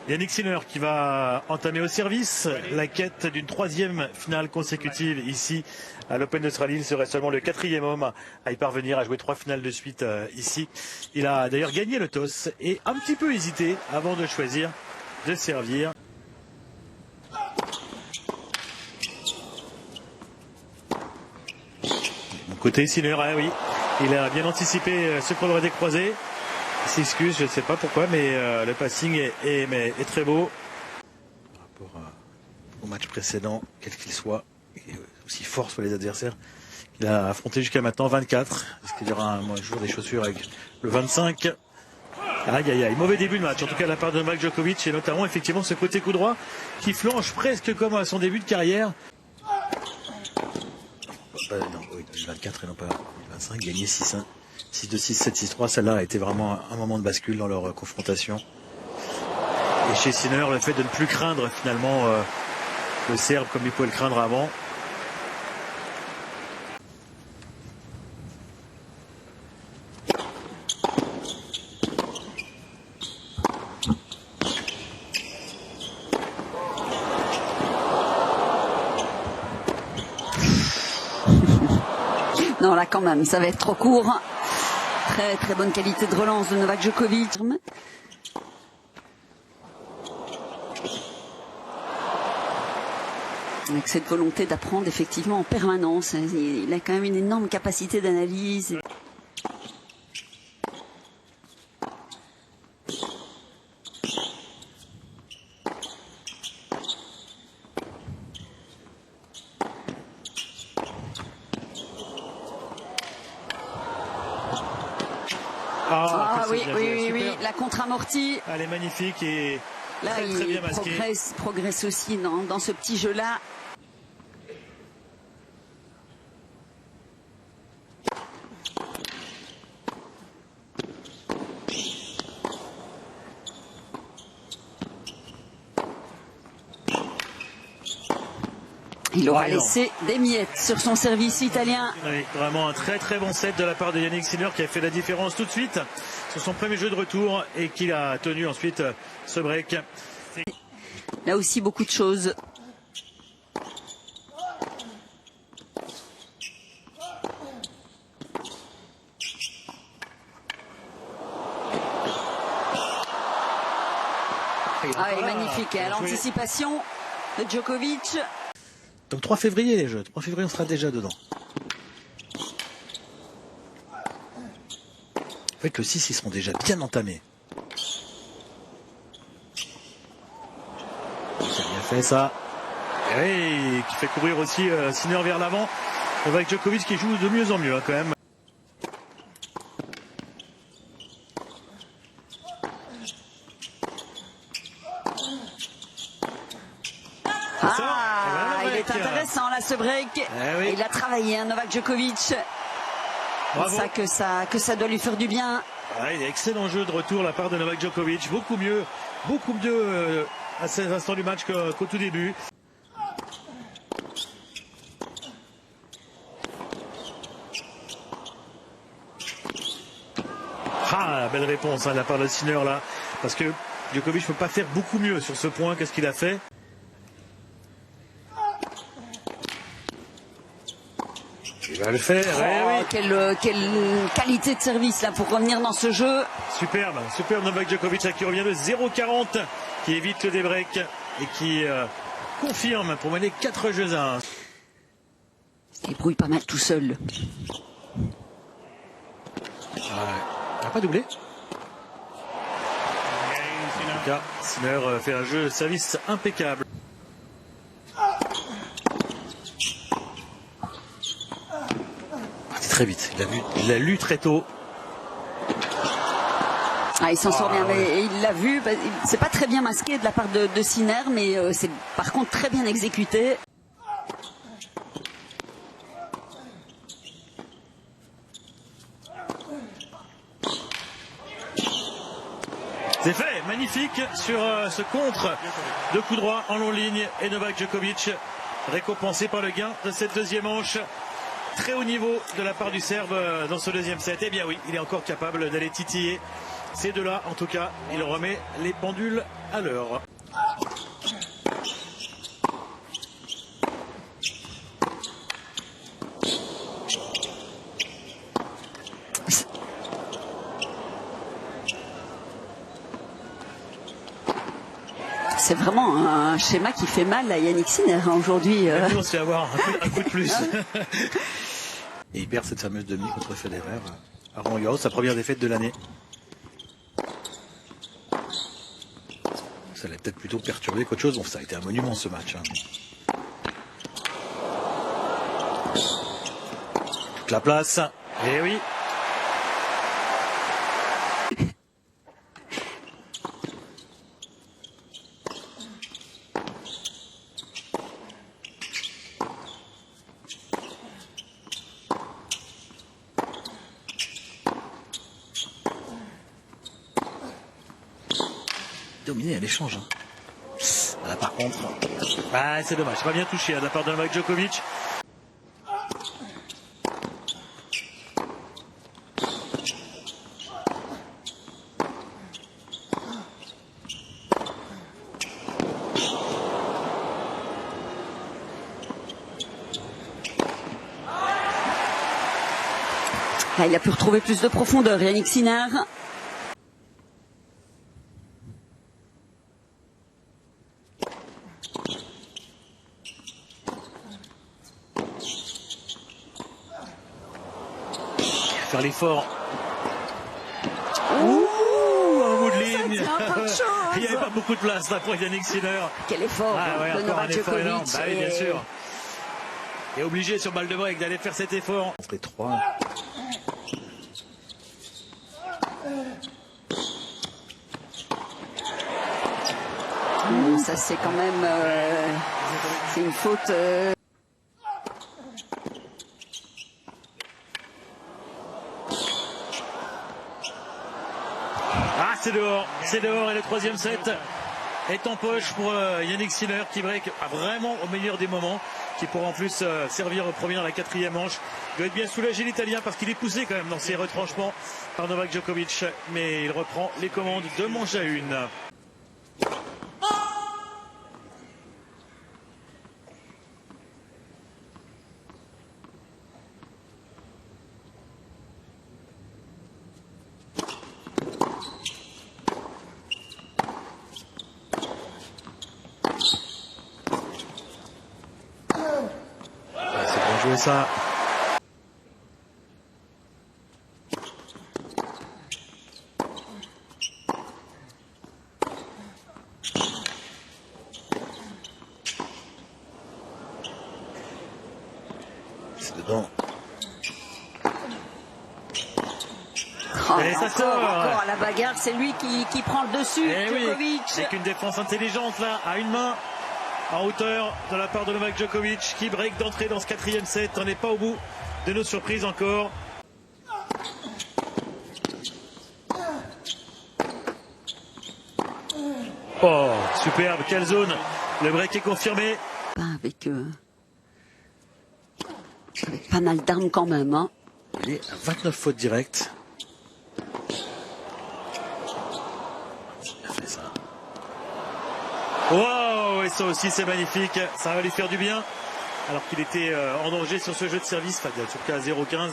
Yannick Sinner qui va entamer au service la quête d'une 3e finale consécutive ici à l'Open d'Australie. Il serait seulement le 4e homme à y parvenir, à jouer 3 finales de suite ici. Il a d'ailleurs gagné le toss et un petit peu hésité avant de choisir de servir. Mon côté Sinner, oui, il a bien anticipé ce qu'on aurait décroisé. Il s'excuse, je ne sais pas pourquoi, mais le passing est très beau. Par rapport au match précédent, quel qu'il soit, il est aussi fort sur les adversaires. Il a affronté jusqu'à maintenant 24. Est-ce qu'il y aura un jour des chaussures avec le 25? Aïe aïe aïe, mauvais début de match, en tout cas de la part de Novak Djokovic, et notamment effectivement ce côté coup droit qui flanche presque comme à son début de carrière. Non, oui, 2024 et non pas 2025, gagné 6-1. 6-2, 6-7, 6-3, celle-là a été vraiment un moment de bascule dans leur confrontation. Et chez Sinner, le fait de ne plus craindre finalement le Serbe comme il pouvait le craindre avant. Non, là quand même, ça va être trop court. Très très bonne qualité de relance de Novak Djokovic. Avec cette volonté d'apprendre effectivement en permanence. Il a quand même une énorme capacité d'analyse. Oui, la contre-amortie. Elle est magnifique et là, très bien masquée. Progresse aussi dans ce petit jeu-là. Il aura laissé des miettes sur son service italien. Oui, vraiment un très très bon set de la part de Yannick Sinner qui a fait la différence tout de suite sur son premier jeu de retour et qui a tenu ensuite ce break. Là aussi beaucoup de choses. Magnifique, à l'anticipation de Djokovic. Donc 3 février les jeux, 3 février on sera déjà dedans. En fait le 6 ils seront déjà bien entamés. C'est bien fait ça. Et qui fait courir aussi Sinner vers l'avant. Avec Djokovic qui joue de mieux en mieux quand même. Il est intéressant là ce break. Il a travaillé Novak Djokovic. C'est ça que ça doit lui faire du bien. Il est excellent jeu de retour de la part de Novak Djokovic. Beaucoup mieux à ces instants du match qu'au tout début. Belle réponse de la part de Sinner là. Parce que Djokovic ne peut pas faire beaucoup mieux sur ce point. Qu'est-ce qu'il a fait? Il va le faire. Quelle qualité de service là pour revenir dans ce jeu. Superbe Novak Djokovic qui revient de 0-40, qui évite le débreak et qui confirme pour mener 4 jeux à 1. Il débrouille pas mal tout seul. Il n'a pas doublé. En tout cas, Sinner fait un jeu de service impeccable. Très vite, il l'a lu très tôt. Il s'en sort bien, mais il l'a vu. C'est pas très bien masqué de la part de Sinner, mais c'est par contre très bien exécuté. C'est fait, magnifique sur ce contre de coup droit en long ligne et Novak Djokovic récompensé par le gain de cette deuxième manche. Très haut niveau de la part du Serbe dans ce deuxième set. Eh bien oui, il est encore capable d'aller titiller ces deux-là. En tout cas, il remet les pendules à l'heure. C'est vraiment un schéma qui fait mal à Yannick Sinner aujourd'hui. On se fait avoir un coup de plus. Et il perd cette fameuse demi contre Federer à Roland Garros, sa première défaite de l'année. Ça l'a peut-être plutôt perturbé qu'autre chose. Bon, ça a été un monument ce match. Toute la place. Et oui. Dominé à l'échange. Là par contre, c'est dommage, pas bien touché de la part de Novak Djokovic. Là, il a pu retrouver plus de profondeur, Yannick Sinner. Faire l'effort. Un bout de ligne. Il n'y avait pas beaucoup de place là pour Yannick Sinner. Quel effort de Novak Djokovic. Oui, bien sûr. Et obligé sur balle de break d'aller faire cet effort. Entre les trois. Ça c'est quand même c'est une faute. C'est dehors et le troisième set est en poche pour Yannick Sinner qui break vraiment au meilleur des moments, qui pourra en plus servir au premier dans la quatrième manche. Il doit être bien soulagé l'Italien parce qu'il est poussé quand même dans ses retranchements par Novak Djokovic, mais il reprend les commandes de manche à une. Jouer ça. C'est dedans. Et ça sort. Encore à la bagarre, c'est lui qui prend le dessus. Djokovic. Oui, avec une défense intelligente là, à une main. En hauteur de la part de Novak Djokovic qui break d'entrée dans ce quatrième set. On n'est pas au bout de nos surprises encore. Oh, superbe, quelle zone. Le break est confirmé. Avec pas mal d'armes quand même. Il est à 29 fautes directes. Il a fait ça. Wow, et ça aussi c'est magnifique, ça va lui faire du bien alors qu'il était en danger sur ce jeu de service, enfin en tout cas à 0,15.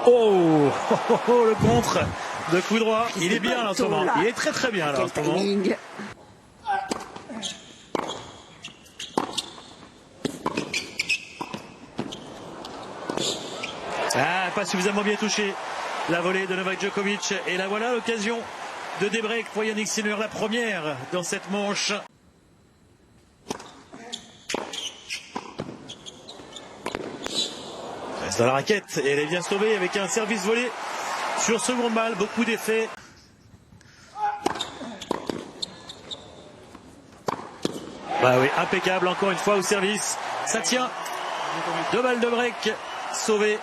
Oh, le contre de coup droit, il est bien là en ce moment, il est très très bien là en ce moment. Pas suffisamment bien touché. La volée de Novak Djokovic et là voilà l'occasion de débreak pour Yannick Sinner, la première dans cette manche. Reste dans la raquette et elle est bien sauvée avec un service volé sur seconde balle, beaucoup d'effets. Oui, impeccable encore une fois au service, ça tient. 2 balles de break sauvées.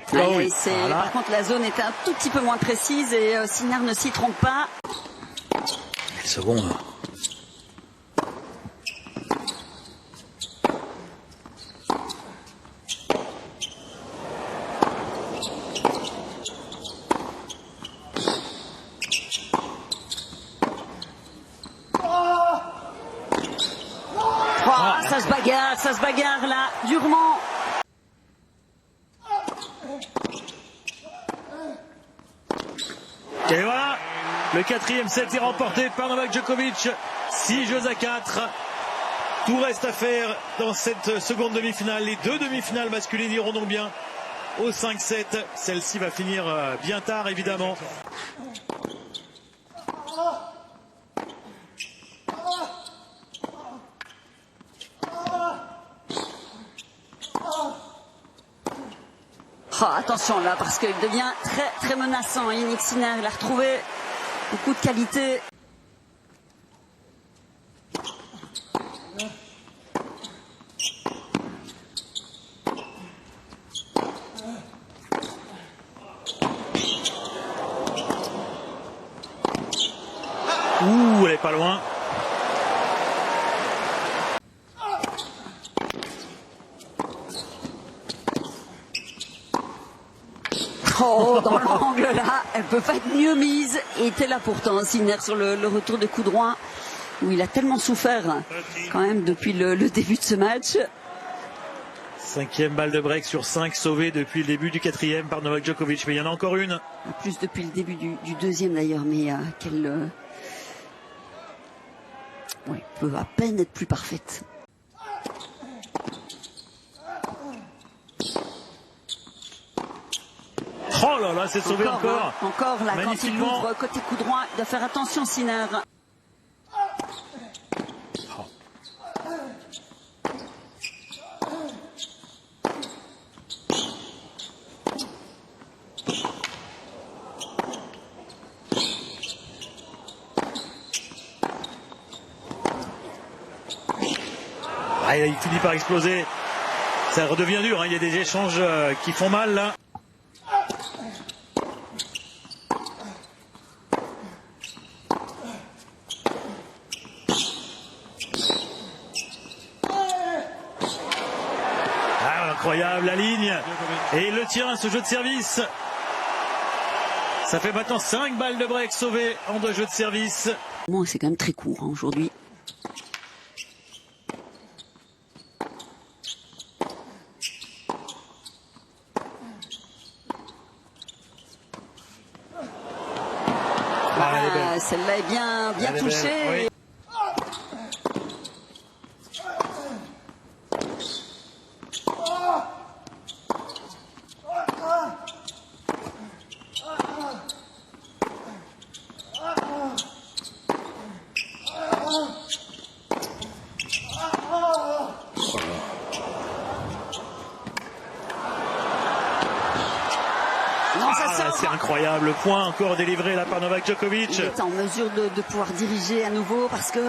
Voilà. Par contre, la zone était un tout petit peu moins précise et Sinner ne s'y trompe pas. Le second. ça se bagarre là, durement. Et voilà, le 4e set est remporté par Novak Djokovic. 6-4. Tout reste à faire dans cette seconde demi-finale. Les 2 demi-finales masculines iront donc bien au 5-7. Celle-ci va finir bien tard, évidemment. Oh, attention là, parce qu'il devient très menaçant. Yannick Sinner, il a retrouvé beaucoup de qualité. Ouh, elle est pas loin. Oh, dans l'angle là, elle peut pas être mieux mise. Et était là pourtant, Sinner, sur le retour de coup droit, où il a tellement souffert quand même depuis le début de ce match. 5e balle de break sur 5 sauvée depuis le début du 4e par Novak Djokovic. Mais il y en a encore une. En plus depuis le début du 2e d'ailleurs, mais qu'elle peut à peine être plus parfaite. Oh là là, c'est sauvé encore. Encore là, quand il ouvre côté coup droit, il doit faire attention Sinner. Ah, il finit par exploser. Ça redevient dur, hein. Il y a des échanges qui font mal là. Ah, incroyable la ligne. Et il le tient, ce jeu de service. Ça fait maintenant 5 balles de break sauvées en 2 jeux de service. Bon, c'est quand même très court hein, aujourd'hui. Celle-là est bien touchée. Oui. C'est incroyable, le point encore délivré là par Novak Djokovic. Il est en mesure de pouvoir diriger à nouveau parce que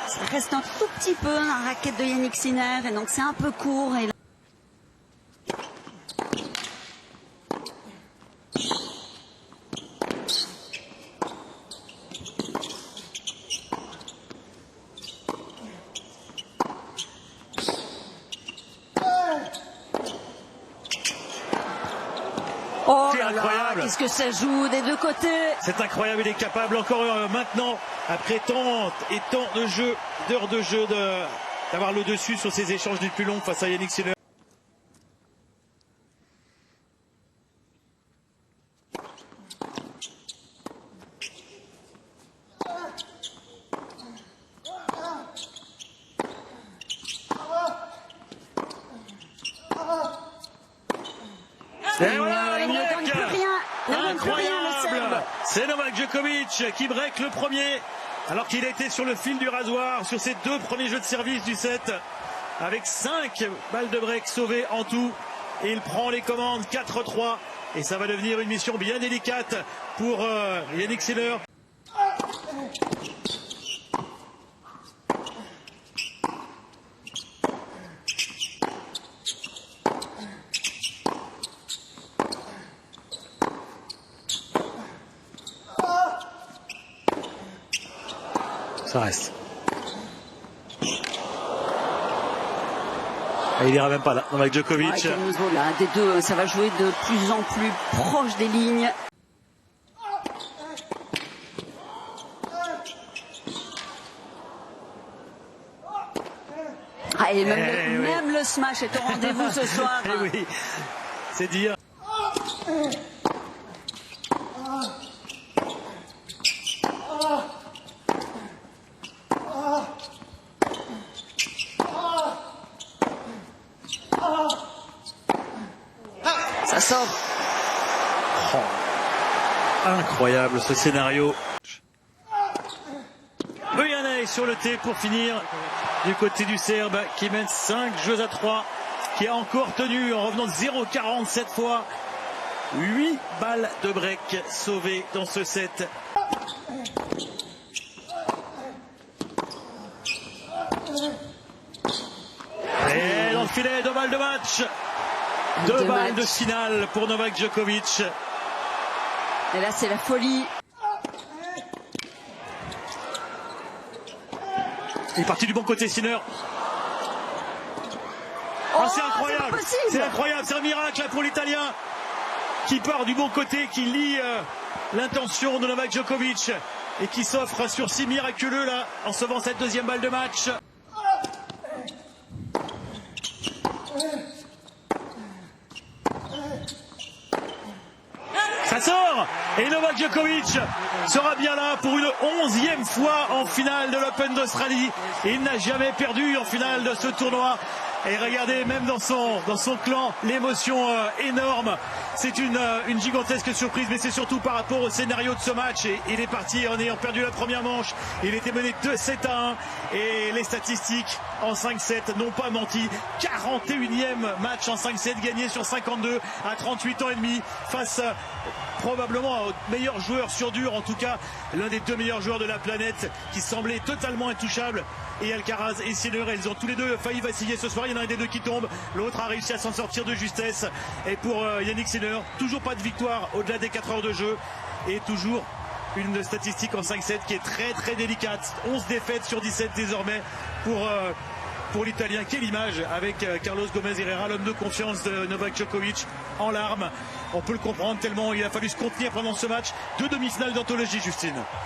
ça reste un tout petit peu la raquette de Yannick Sinner et donc c'est un peu court. Et... Oh là là, qu'est-ce que ça joue des deux côtés. C'est incroyable, il est capable encore maintenant, après tant et tant de jeux, d'heures de jeu, d'avoir le dessus sur ces échanges les plus longs face à Yannick Sinner. Et voilà, il ne donne plus rien. Incroyable. C'est Novak Djokovic qui break le premier, alors qu'il était sur le fil du rasoir sur ses 2 premiers jeux de service du set, avec 5 balles de break sauvées en tout. Et il prend les commandes 4-3. Et ça va devenir une mission bien délicate pour Yannick Sinner. Ça reste. Et il ira même pas là, avec Djokovic. Ouais, quel niveau là, des deux, ça va jouer de plus en plus proche des lignes. Ah, et même le smash est au rendez-vous ce soir. Eh oui, c'est dire. Ça sort. Oh, incroyable ce scénario. Bojanaj sur le T pour finir du côté du Serbe qui mène 5-3, qui a encore tenu en revenant de 0-40 cette fois. 8 balles de break sauvées dans ce set. Et dans le filet, 2 balles de match. 2 balles de finale pour Novak Djokovic. Et là, c'est la folie. Il est parti du bon côté, Sinner. Oh, c'est incroyable. C'est incroyable, c'est un miracle là, pour l'Italien qui part du bon côté, qui lit l'intention de Novak Djokovic et qui s'offre un sursis miraculeux là en sauvant cette deuxième balle de match. Ça sort et Novak Djokovic sera bien là pour une 11e fois en finale de l'Open d'Australie. Il n'a jamais perdu en finale de ce tournoi. Et regardez, même dans son clan, l'émotion énorme. C'est une gigantesque surprise, mais c'est surtout par rapport au scénario de ce match. Et il est parti en ayant perdu la première manche. Il était mené 2-7-1. Et les statistiques en 5-7 n'ont pas menti. 41e match en 5-7 gagné sur 52 à 38 ans et demi face probablement au meilleur joueur sur dur, en tout cas l'un des 2 meilleurs joueurs de la planète qui semblait totalement intouchable. Et Alcaraz et Sinner, ils ont tous les deux failli vaciller ce soir. Il y en a un des deux qui tombe, l'autre a réussi à s'en sortir de justesse. Et pour Jannik Sinner, toujours pas de victoire au-delà des 4 heures de jeu et toujours une statistique en 5-7 qui est très très délicate. 11 défaites sur 17 désormais pour l'Italien. Quelle image avec Carlos Gomez Herrera, l'homme de confiance de Novak Djokovic, en larmes. On peut le comprendre tellement il a fallu se contenir pendant ce match. 2 demi-finales d'anthologie, Justine.